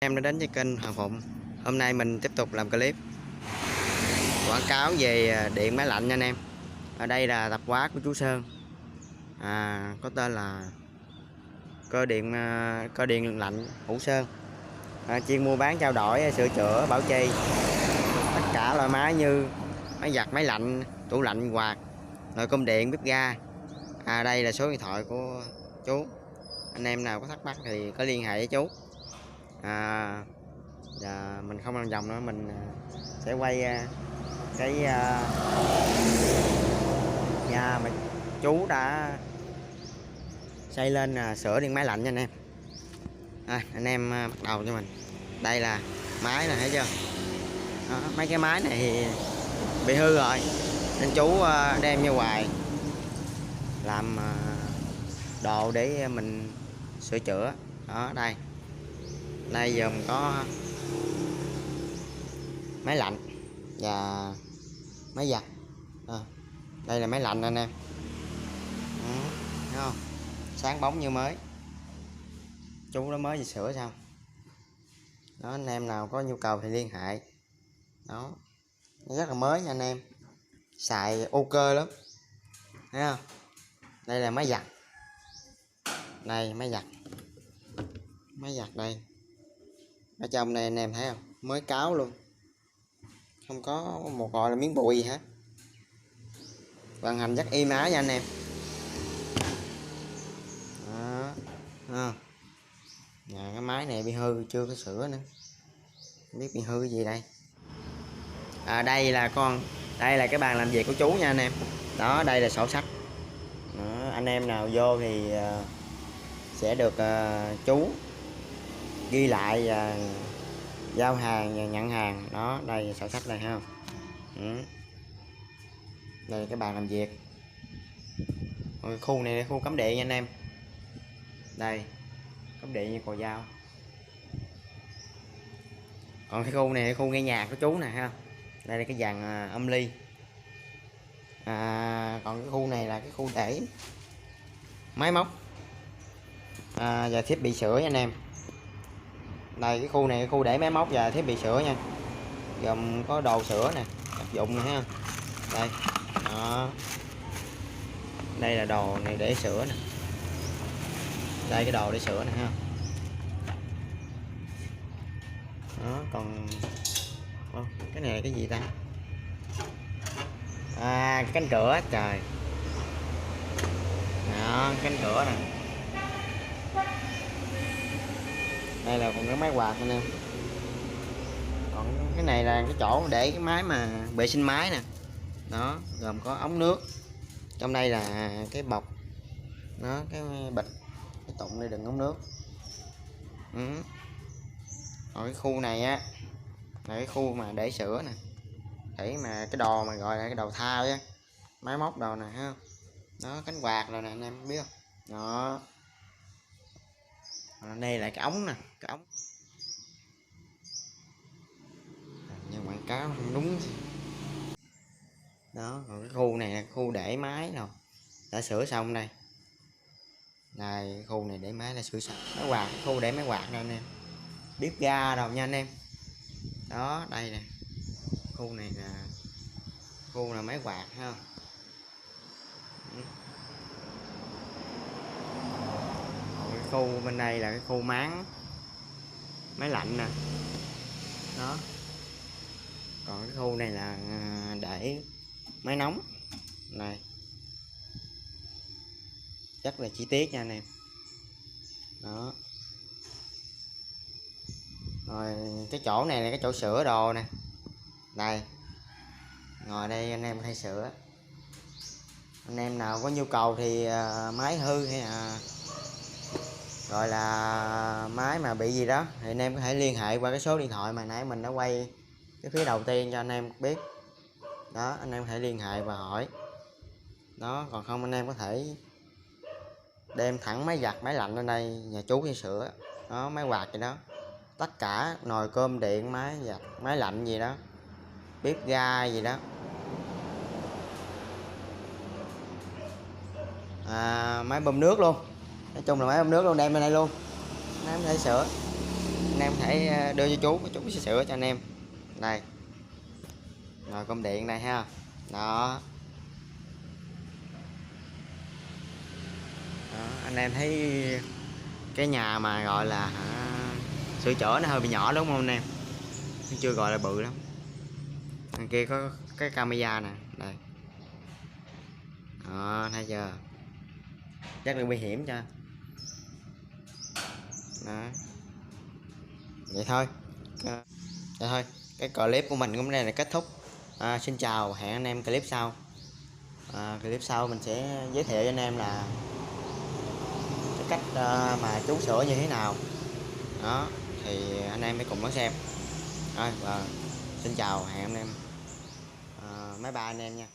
Em đã đến với kênh Hoàng Phụng. Hôm nay mình tiếp tục làm clip quảng cáo về điện máy lạnh nha anh em. Ở đây là tạp hóa của chú Sơn, có tên là cơ điện lạnh Hữu Sơn, chuyên mua bán trao đổi sửa chữa bảo trì tất cả loại máy như máy giặt, máy lạnh, tủ lạnh, quạt, nồi cơm điện, bếp ga. Đây là số điện thoại của chú, anh em nào có thắc mắc thì có liên hệ với chú. Và mình không làm vòng nữa, mình sẽ quay cái nhà mà chú đã xây lên sửa điện máy lạnh nha anh em. Anh em bắt đầu cho mình. Đây là máy này, thấy chưa? Mấy cái máy này thì bị hư rồi nên chú đem ra ngoài làm đồ để mình sửa chữa. Đây giờ mình có máy lạnh và máy giặt. Đây là máy lạnh anh em, thấy không? Sáng bóng như mới, chú nó mới vừa sửa xong đó. Anh em nào có nhu cầu thì liên hệ đó, nó rất là mới nha anh em, xài ok lắm, thấy không? Đây là máy giặt, đây máy giặt đây, ở trong đây anh em thấy không, mới cáo luôn, không có một gọi là miếng bụi gì hết, vận hành rất êm ái nha anh em. Cái máy này bị hư, chưa có sửa nữa, không biết bị hư cái gì đây. Đây là cái bàn làm việc của chú nha anh em. Đó, đây là sổ sách đó, anh em nào vô thì sẽ được chú ghi lại và giao hàng và nhận hàng đó. Đây là sổ sách đây, thấy không? Đây là cái bàn làm việc. Khu này là khu cắm điện nha anh em. Đây, cắm điện như cò dao. Còn cái khu này là khu nghe nhạc của chú nè ha. Đây là cái dàn âm ly. Còn cái khu này là cái khu để máy móc và thiết bị sửa nha anh em. Đây, cái khu này là khu để máy móc và thiết bị sửa nha, gồm có đồ sửa nè, vật dụng nè, thấy không? Đây đó, đây là đồ này để sửa nè, đây cái đồ để sửa nè, thấy không? Đó, còn cái này là cái gì ta? Cánh cửa, trời đó, cánh cửa nè. Đây là còn cái máy quạt anh em. Còn cái này là cái chỗ để cái máy mà vệ sinh máy nè đó, gồm có ống nước, trong đây là cái bọc đó, cái bịch, cái tụng để đựng ống nước. Còn cái khu này á là cái khu mà để sửa nè, để mà cái đồ mà gọi là cái đồ thao á, máy móc đồ nè, thấy không? Đó, cánh quạt rồi nè anh em biết không? Đó, đây là cái ống nè, cái ống như quảng cáo không đúng đó. Còn cái khu này là khu để máy rồi, đã sửa xong đây. Đây, khu này để máy là sửa xong. Máy quạt, khu để máy quạt nè anh em, bếp ga đâu nha anh em. Đó, đây nè, khu này là máy quạt, thấy không? Còn cái khu bên đây là cái khu máng máy lạnh nè đó. Còn cái khu này là để máy nóng này, rất là chi tiết nha anh em đó. Rồi cái chỗ này là cái chỗ sửa đồ nè, đây ngồi đây anh em hay sửa. Anh em nào có nhu cầu thì máy hư hay là gọi là máy mà bị gì đó thì anh em có thể liên hệ qua cái số điện thoại mà nãy mình đã quay cái phía đầu tiên cho anh em biết đó. Anh em có thể liên hệ và hỏi đó, còn không anh em có thể đem thẳng máy giặt, máy lạnh lên đây nhà chú đi sửa đó, máy quạt gì đó, tất cả nồi cơm điện, máy giặt, máy lạnh gì đó, bếp ga gì đó, máy bơm nước luôn, nói chung là máy bơm nước luôn, đem lên đây luôn, anh em có thể sửa anh em có thể đưa cho chú sẽ sửa cho anh em. Đây rồi, cơm điện đây ha. Đó. Đó, anh em thấy cái nhà mà gọi là sửa chữa nó hơi bị nhỏ đúng không anh em, nó chưa gọi là bự lắm. Đằng kia có cái camera nè, đây. Đó, thấy chưa, chắc là nguy hiểm cho. Đó. Vậy thôi. Vậy thôi, cái clip của mình cũng đây là kết thúc. Xin chào, hẹn anh em clip sau. Clip sau mình sẽ giới thiệu cho anh em là cái cách mà chú sửa như thế nào. Đó thì anh em hãy cùng đón xem. Và xin chào, hẹn anh em mấy ba anh em nha.